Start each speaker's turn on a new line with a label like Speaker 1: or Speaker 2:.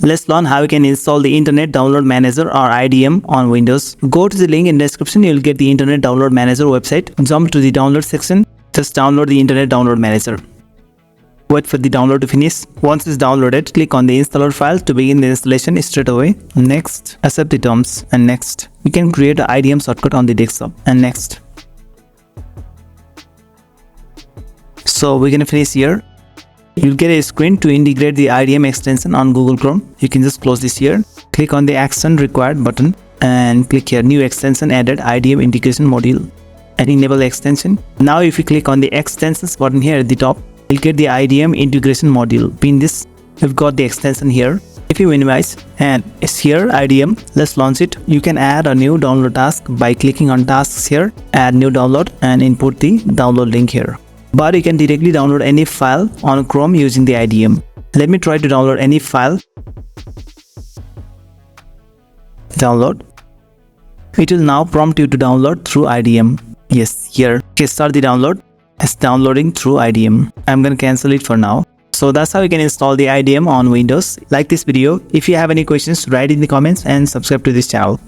Speaker 1: Let's learn how you can install the Internet Download Manager or IDM on Windows. Go to the link in the description, you'll get the Internet Download Manager website. Jump to the download section, just download the Internet Download Manager. Wait for the download to finish. Once it's downloaded, click on the installer file to begin the installation straight away. Next, accept the terms and next. You can create an IDM shortcut on the desktop and next. So we're gonna finish here. You'll get a screen to integrate the IDM extension on Google Chrome. You can just close this here. Click on the action required button and click here new extension added IDM integration module and enable the extension. Now if you click on the extensions button here at the top, you'll get the IDM integration module. Pin this, you've got the extension here. If you minimize and it's here IDM, let's launch it. You can add a new download task by clicking on tasks here, add new download and input the download link here. But you can directly download any file on Chrome using the IDM. Let me try to download any file. Download. It will now prompt you to download through IDM. Yes, here. Okay, start the download. It's downloading through IDM. I'm gonna cancel it for now. So that's how you can install the IDM on Windows. Like this video. If you have any questions, write in the comments and subscribe to this channel.